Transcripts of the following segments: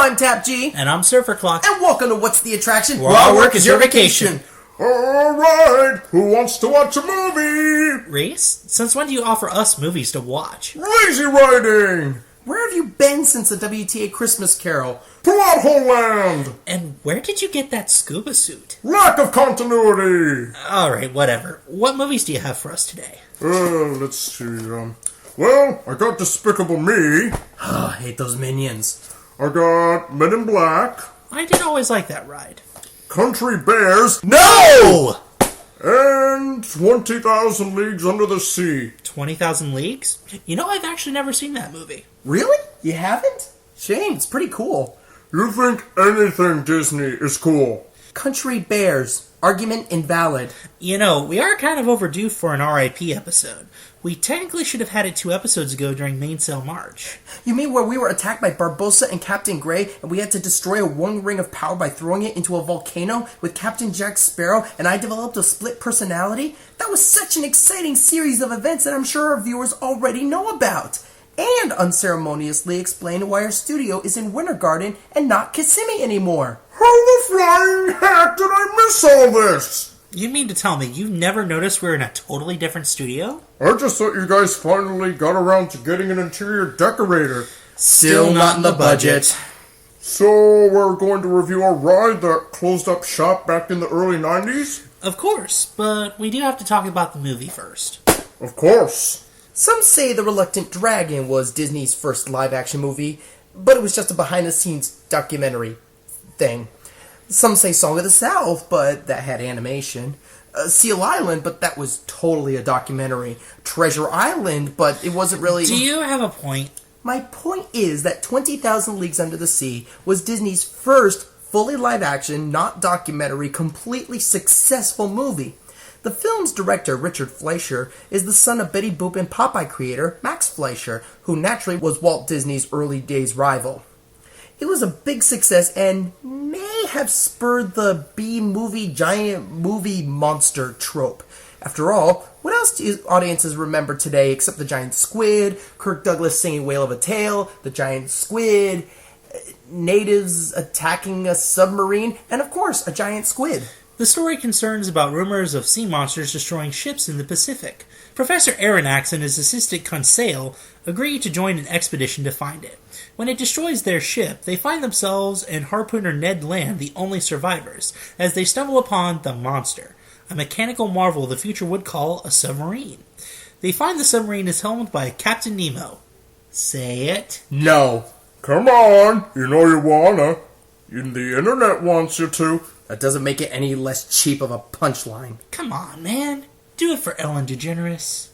I'm TAP-G. And I'm SurferClock. And welcome to What's the Attraction? Where our work is your vacation. Alright, who wants to watch a movie? Reese, since when do you offer us movies to watch? Lazy writing! Where have you been since the WTA Christmas Carol? Plot hole land! And where did you get that scuba suit? Lack of continuity! Alright, whatever. What movies do you have for us today? Let's see, well, I got Despicable Me. I hate those minions. I got Men in Black. I did always like that ride. Country Bears. No! And 20,000 Leagues Under the Sea. 20,000 Leagues? You know, I've actually never seen that movie. Really? You haven't? Shame, it's pretty cool. You think anything Disney is cool? Country Bears. Argument invalid. You know, we are kind of overdue for an RIP episode. We technically should have had it 2 episodes ago during Mainsail March. You mean where we were attacked by Barbossa and Captain Gray, and we had to destroy a one ring of power by throwing it into a volcano with Captain Jack Sparrow, and I developed a split personality? That was such an exciting series of events that I'm sure our viewers already know about. And unceremoniously explain why our studio is in Winter Garden and not Kissimmee anymore. How the flying heck did I miss all this? You mean to tell me you've never noticed we're in a totally different studio? I just thought you guys finally got around to getting an interior decorator. Still not in the budget. So we're going to review a ride that closed up shop back in the early 90s? Of course, but we do have to talk about the movie first. Of course. Some say The Reluctant Dragon was Disney's first live-action movie, but it was just a behind-the-scenes documentary thing. Some say Song of the South, but that had animation. Seal Island, but that was totally a documentary. Treasure Island, but it wasn't really... Do you have a point? My point is that 20,000 Leagues Under the Sea was Disney's first fully live-action, not documentary, completely successful movie. The film's director, Richard Fleischer, is the son of Betty Boop and Popeye creator, Max Fleischer, who naturally was Walt Disney's early days rival. It was a big success and may have spurred the B-movie giant movie monster trope. After all, what else do audiences remember today except the giant squid, Kirk Douglas singing Whale of a Tale, the giant squid, natives attacking a submarine, and of course, a giant squid. The story concerns about rumors of sea monsters destroying ships in the Pacific. Professor Aronnax and his assistant Conseil agree to join an expedition to find it. When it destroys their ship, they find themselves and harpooner Ned Land the only survivors, as they stumble upon the monster, a mechanical marvel the future would call a submarine. They find the submarine is helmed by Captain Nemo. Say it. No. Come on, you know you wanna. And the internet wants you to. That doesn't make it any less cheap of a punchline. Come on, man. Do it for Ellen DeGeneres.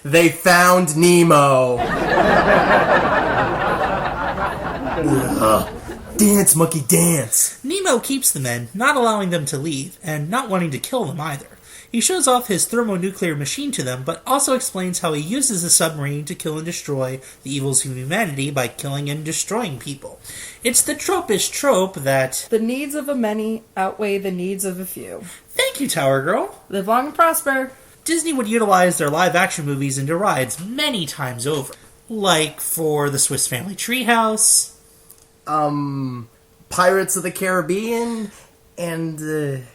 They found Nemo. Dance, monkey, dance. Nemo keeps the men, not allowing them to leave, and not wanting to kill them either. He shows off his thermonuclear machine to them, but also explains how he uses the submarine to kill and destroy the evils of humanity by killing and destroying people. It's the tropish trope that... The needs of a many outweigh the needs of a few. Thank you, Tower Girl. Live long and prosper. Disney would utilize their live-action movies into rides many times over. Like for the Swiss Family Treehouse... Pirates of the Caribbean, and,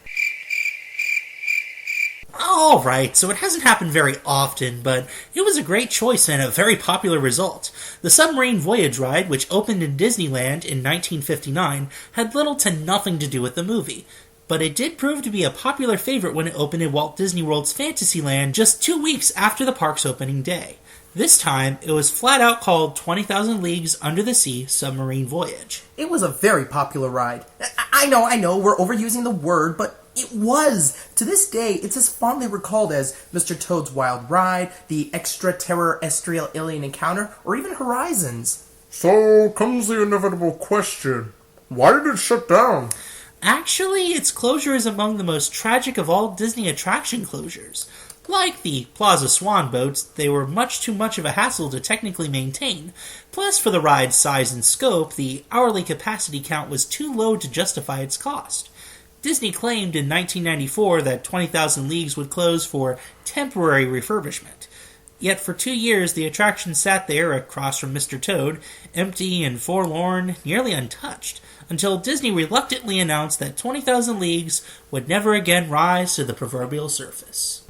Alright, so it hasn't happened very often, but it was a great choice and a very popular result. The submarine voyage ride, which opened in Disneyland in 1959, had little to nothing to do with the movie. But it did prove to be a popular favorite when it opened in Walt Disney World's Fantasyland just 2 weeks after the park's opening day. This time, it was flat out called 20,000 Leagues Under the Sea Submarine Voyage. it was a very popular ride. I know, we're overusing the word, but it was. To this day, it's as fondly recalled as Mr. Toad's Wild Ride, the Extraterrestrial Alien Encounter, or even Horizons. So comes the inevitable question. Why did it shut down? Actually, its closure is among the most tragic of all Disney attraction closures. Like the Plaza Swan boats, they were much too much of a hassle to technically maintain. Plus, for the ride's size and scope, the hourly capacity count was too low to justify its cost. Disney claimed in 1994 that 20,000 Leagues would close for temporary refurbishment. Yet for 2 years, the attraction sat there across from Mr. Toad, empty and forlorn, nearly untouched, until Disney reluctantly announced that 20,000 Leagues would never again rise to the proverbial surface.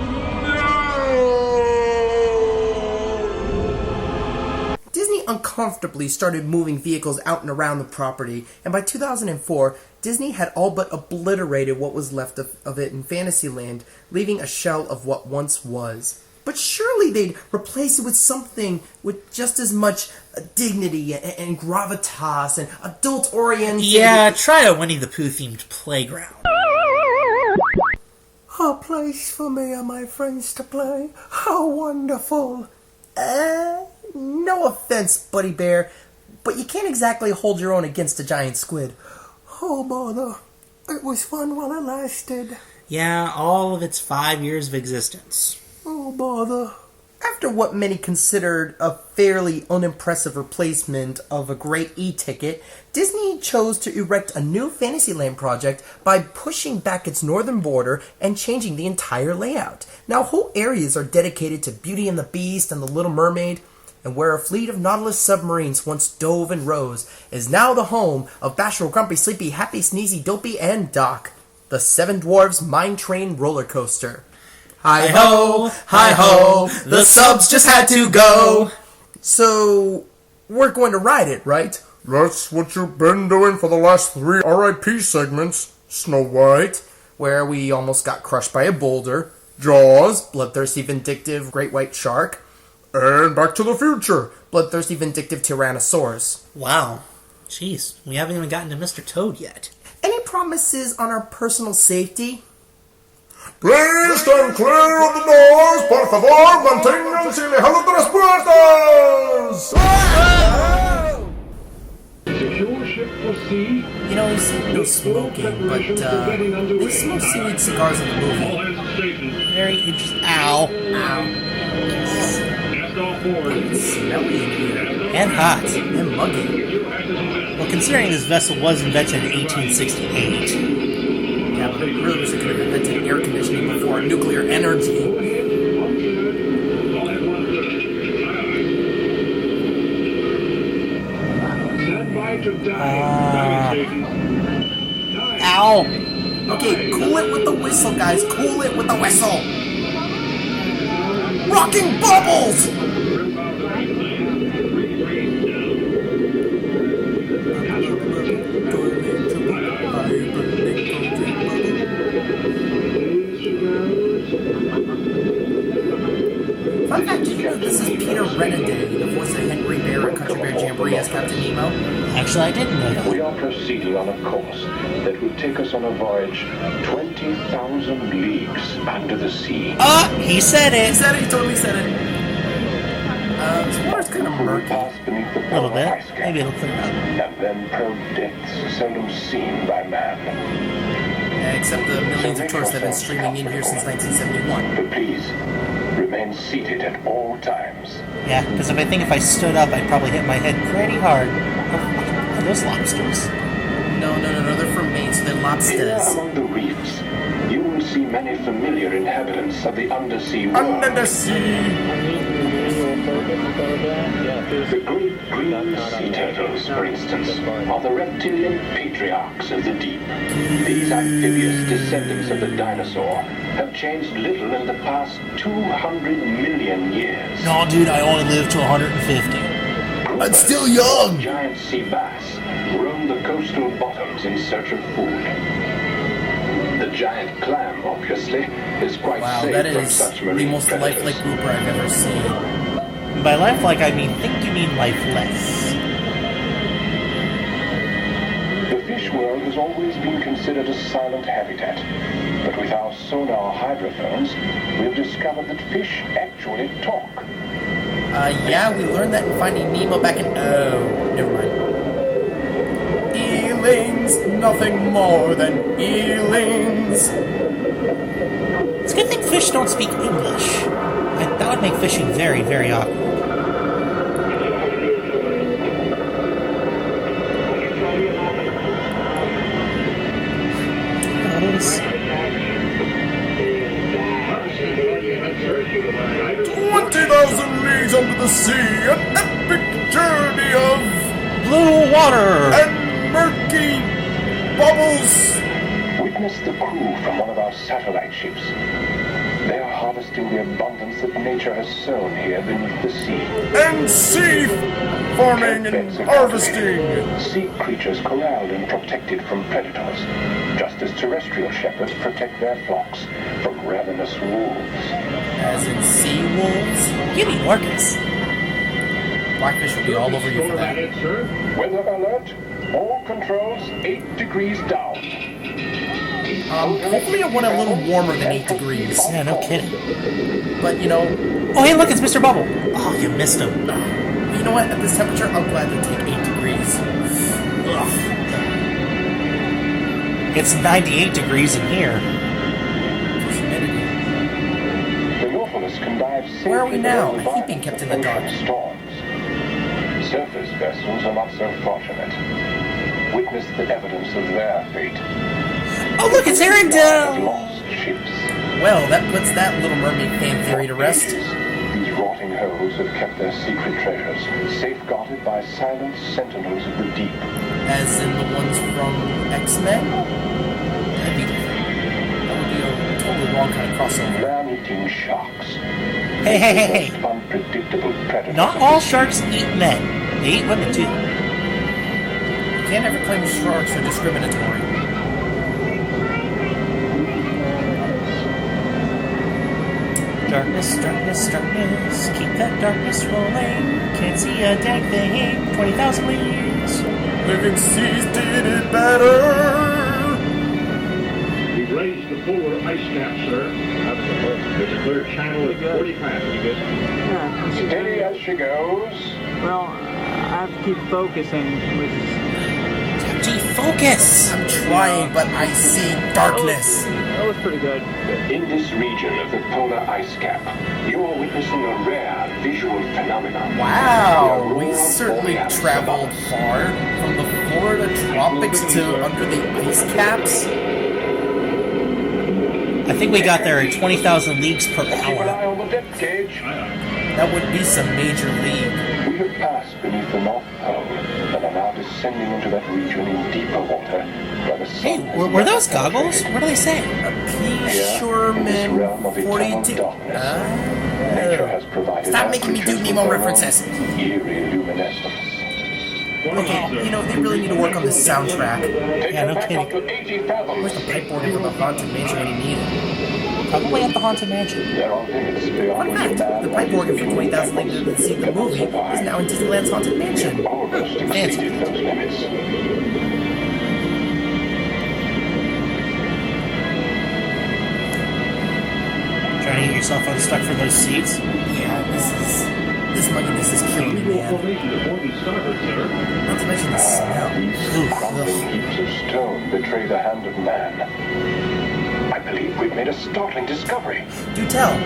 Disney uncomfortably started moving vehicles out and around the property, and by 2004, Disney had all but obliterated what was left of it in Fantasyland, leaving a shell of what once was. But surely they'd replace it with something with just as much dignity and gravitas and adult-oriented... Yeah, try a Winnie the Pooh themed playground. A place for me and my friends to play. How wonderful. No offense, Buddy Bear, but you can't exactly hold your own against a giant squid. Oh, bother. It was fun while it lasted. Yeah, all of its 5 years of existence. Oh, bother. After what many considered a fairly unimpressive replacement of a great e-ticket, Disney chose to erect a new Fantasyland project by pushing back its northern border and changing the entire layout. Now, whole areas are dedicated to Beauty and the Beast and the Little Mermaid, and where a fleet of Nautilus submarines once dove and rose is now the home of Bashful, Grumpy, Sleepy, Happy, Sneezy, Dopey, and Doc, the Seven Dwarfs Mine Train roller coaster. Hi-ho, the subs just had to go. So, we're going to ride it, right? That's what you've been doing for the last 3 RIP segments, Snow White. Where we almost got crushed by a boulder. Jaws. Bloodthirsty, vindictive, great white shark. And Back to the Future. Bloodthirsty, vindictive Tyrannosaurus. Wow. Jeez, we haven't even gotten to Mr. Toad yet. Any promises on our personal safety? Please stand clear of the doors. Por favor, manténganse alejado de las puertas. You know, he's no smoking, but they smoke seaweed cigars in the movie. Very interesting. Ow. It's smelly in here. And hot. And muggy. Well, considering this vessel was invented in 1868... Yeah, but I really wish they could have invented air conditioning before nuclear energy. Ow! Okay, cool it with the whistle, guys. Cool it with the whistle. Rocking bubbles! Fun fact, did you know this is Peter Renaday, the voice of Henry Bear at Country Bear Jamboree as Captain Nemo? Actually, I didn't know that. We are proceeding on a course that will take us on a voyage 20,000 leagues under the sea. He said He it! said it, he totally said it. This water's kind of We will murky. pass beneath the A little polar bit. ice cap, Maybe it'll clear up. and then probe depths seldom seen by man. Yeah, except the millions of tourists that have been streaming in here since 1971. But please, remain seated at all times. Yeah, because if I stood up, I'd probably hit my head pretty hard. Oh, are those lobsters? No, they're from Maine, so they're Here lobsters. among the reefs, you will see many familiar inhabitants of the undersea world. Under the sea! The great green sea turtles, for instance, are the reptilian patriarchs of the deep. These amphibious descendants of the dinosaur have changed little in the past 200 million years. No, dude, I only live to 150. I'm still young! Giant sea bass roam the coastal bottoms in search of food. The giant clam, obviously, is quite Wow, safe that from is such the marine most predators. lifelike grouper I've ever seen. By lifelike, I think you mean lifeless. The fish world has always been considered a silent habitat, but with our sonar hydrophones, we've discovered that fish actually talk. Yeah, we learned that in Finding Nemo back in... Oh, never mind. Eelings, nothing more than eelings. It's a good thing fish don't speak English. That would make fishing very, very awkward. Those... 20,000 Bubbles! Witness the crew from one of our satellite ships. They are harvesting the abundance that nature has sown here beneath the sea. And sea farming and harvesting! Sea creatures corralled and protected from predators, just as terrestrial shepherds protect their flocks from ravenous wolves. As in sea wolves? Give me orcas. Blackfish will be all over you for that. Weather alert. All controls 8 degrees down. Hopefully it went a little warmer than 8 degrees. Yeah, no kidding. But, you know... Oh, hey, look, it's Mr. Bubble. Oh, you missed him. You know what? At this temperature, I'll gladly take 8 degrees. Ugh. It's 98 degrees in here. Humidity. The Nautilus can dive safely. Where are we now? below I keep being kept in the dark. Storms. Surface vessels are not so fortunate. Witness the evidence of their fate. Oh, look, it's Of Arendelle! lost ships. Well, that puts that Little Mermaid fan theory to rest. These rotting holes have kept their secret treasures, safeguarded by silent sentinels of the deep. As in the ones from X-Men? That'd be different. That would be a totally wrong kind of crossover. Man-eating sharks. Hey, hey, hey, hey. Unpredictable predators. Not all sharks eat men. They eat women, too. You can't ever claim sharks are discriminatory. Darkness, darkness, darkness. Keep that darkness rolling. Can't see a dang thing. 20,000 leagues. Living seas did it better! We've raised the polar ice cap, sir. There's a clear channel at 40 passes. Yeah, Steady as she goes. well, I have to keep focusing with... TAP-G, focus! I'm trying, but I see darkness. That was pretty good. In this region of the polar ice cap, you are witnessing a rare visual phenomenon. Wow, we certainly traveled far from the Florida tropics to under the ice caps. I think we got there at 20,000 leagues per Keep an eye hour. on the depth gauge. That would be some major league. We have passed beneath the North Pole and are now descending into that region in deeper water where the sun Hey, is were those not goggles? penetrated. What do they say? A P. Here, in this Sherman realm of eternal 42. darkness, nature has provided Stop our making me do creatures Nemo with their references. own eerie luminescence. Okay, you know, they really need to work on this soundtrack. Take Yeah, them no back kidding. up to 80 fathoms. Where's the pipe organ from the Haunted Mansion when you need it? Probably at the Haunted Mansion. There are limits beyond Fun fact, the pipe organ from 20,000 Leagues Under the Sea, the movie, is now in Disneyland's Haunted Mansion. Almost exceeded those limits. Trying to get yourself unstuck from those seats. Yeah, this mugginess is killing me, man. Formation to port and starboard, sir. Not to mention the smell. These crumbling heaps of stone betray the hand of man. I believe we've made a startling discovery. Do tell.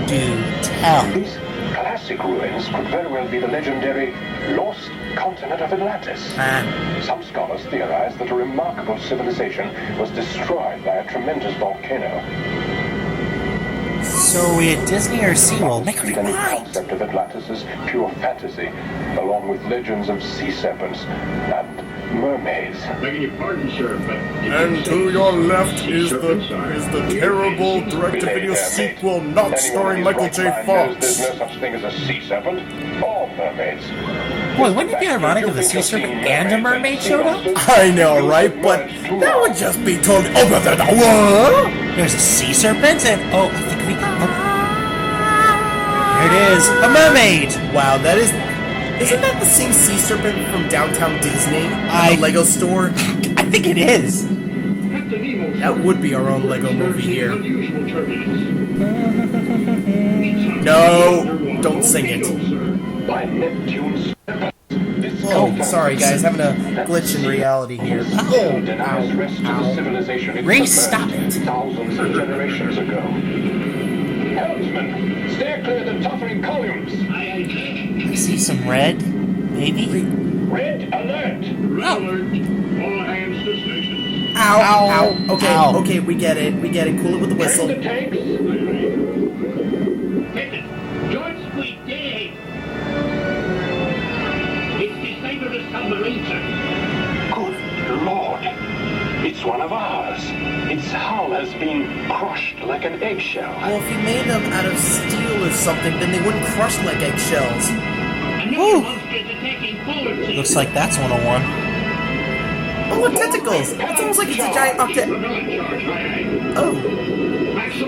Do tell. These classic ruins could very well be the legendary lost continent of Atlantis. Some scholars theorize that a remarkable civilization was destroyed by a tremendous volcano. So are we at Disney or SeaWorld? Make up The your mind. concept of Atlantis is pure fantasy, along with legends of sea serpents and mermaids. Begging your pardon, sir, but... And to your left is the terrible direct-to-video sequel not starring Michael J. There's Fox. no such thing as a sea serpent or mermaids. Boy, wouldn't it be ironic if the sea serpent and a mermaid showed up? I know, right? But that would just be totally... Oh, what? There's a sea serpent and... Oh, I think we... Oh. There it is. A mermaid! Wow, that is... Isn't that the same sea serpent from downtown Disney? I- The Lego store? I think it is. Captain Nemo, That would be our own Lego movie here. unusual turbulence. No, don't sing it. By Neptune's Oh, sorry guys, having a glitch in reality here. still denies rest to the civilization it Ray, submerged stop it. thousands of generations ago. Helmsman, steer clear the tottering columns. I see some red, maybe? Red alert! Red alert. All hands to stations. Ow, ow. Okay, Ow. okay, we get it. Cool it with the Turn whistle. the tanks. Captain, George Fleet, day 8. It's the Cyberus submarine, sir. It's one of ours. Its hull has been crushed like an eggshell. Well, if you made them out of steel or something, then they wouldn't crush like eggshells. Woo! Looks like that's 101. Oh, look, tentacles! It's almost like it's a giant octet. Oh.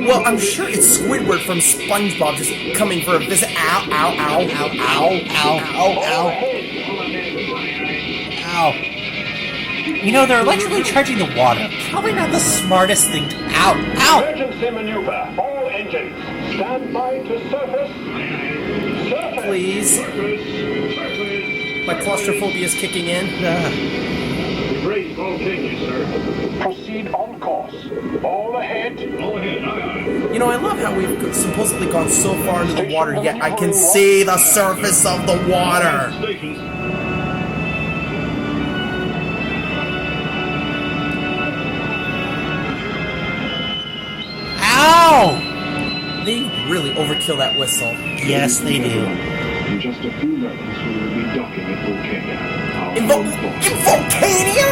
Well, I'm sure it's Squidward from SpongeBob just coming for a visit. Ow, ow, ow, ow, ow, ow, ow, ow. Ow. You know, they're electrically charging the water. Probably not the smartest thing to... Ow! Ow! Emergency maneuver. All engines. Stand by to surface. Surface. Please. My claustrophobia is kicking in. Great, all changes, sir. Proceed on course. All ahead. All ahead, aye. You know, I love how we've supposedly gone so far into the water, yet I can see the surface of the water. Stations. Ow! They really overkill that whistle. Yes, they do. In just a few moments, we will be docking at Volcania. In Volcania?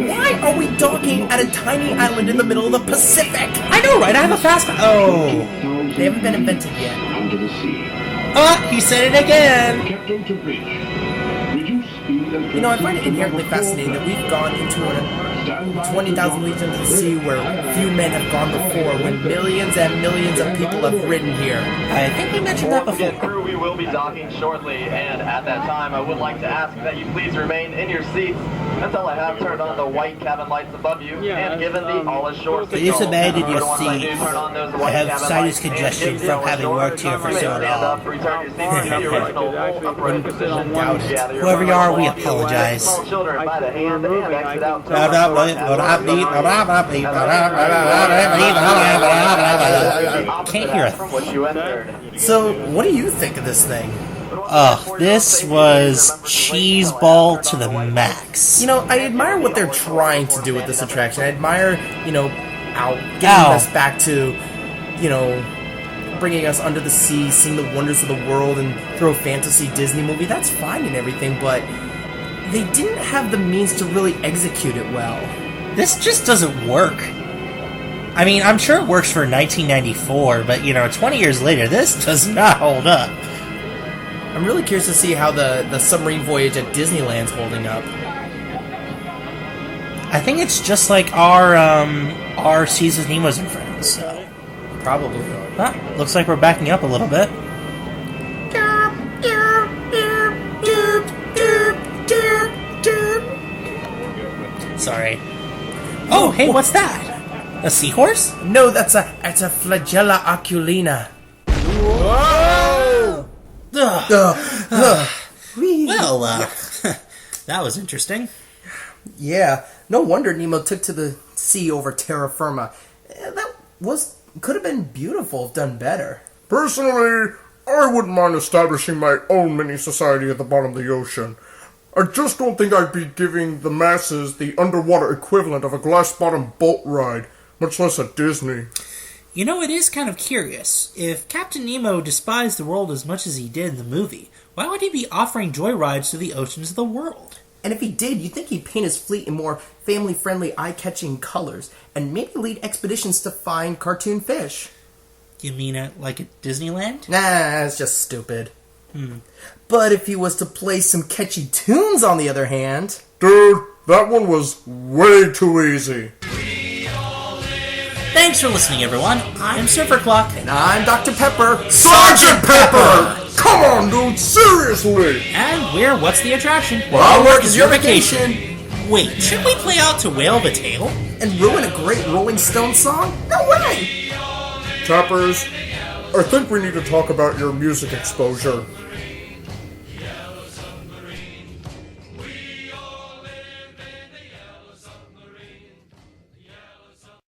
Why are we docking at a tiny island in the middle of the Pacific? I know, right? I have a fast... Oh. They haven't been invented yet. Under the sea. He said it again! Captain to bridge. Reduce speed and... You know, I find it inherently fascinating that we've gone into a 20,000 leagues into the sea where few men have gone before, when millions and millions of people have ridden here. I think we mentioned that before. Crew, we will be docking shortly, and at that time, I would like to ask that you please remain in your seats until I have turned on the white cabin lights above you and given the all ashore signal. Please remain in your But once I do seats. turn on those I white have cabin sinus lights and congestion give the from all having ashore, worked here for you may so stand long. up, return your seats to the original upright position. Doubt it. Gather your Whoever you are, we walk your way. apologize. Small children by the hand and exit out. Can't hear a from what you entered. So, what do you think of this thing? This was cheeseball to the max. You know, I admire what they're trying to do with this attraction. I admire, getting us back to, bringing us under the sea, seeing the wonders of the world, and throw a fantasy Disney movie. That's fine and everything, but they didn't have the means to really execute it well. This just doesn't work. I mean, I'm sure it works for 1994, but, 20 years later, this does not hold up. I'm really curious to see how the submarine voyage at Disneyland's holding up. I think it's just like our Seas with Nemo's and Friends, so... Probably. Looks like we're backing up a little bit. Sorry. Oh, hey, what's that? A seahorse? No, that's a flagella oculina. Whoa! Well, that was interesting. Yeah, no wonder Nemo took to the sea over terra firma. That could have been beautiful if done better. Personally, I wouldn't mind establishing my own mini-society at the bottom of the ocean. I just don't think I'd be giving the masses the underwater equivalent of a glass-bottom boat ride, much less at Disney. You know, it is kind of curious. If Captain Nemo despised the world as much as he did in the movie, why would he be offering joyrides to the oceans of the world? And if he did, you'd think he'd paint his fleet in more family-friendly, eye-catching colors, and maybe lead expeditions to find cartoon fish. You mean like at Disneyland? Nah, it's just stupid. But if he was to play some catchy tunes, on the other hand... Dude, that one was way too easy. Thanks for listening, everyone. I'm SurferClock. And I'm Dr. Pepper. Sergeant Pepper! Come on, dude, seriously! And we're What's the Attraction? Well, our work is your vacation. Wait, should we play out to Whale the Tail? And ruin a great Rolling Stone song? No way! Tappers, I think we need to talk about your music exposure.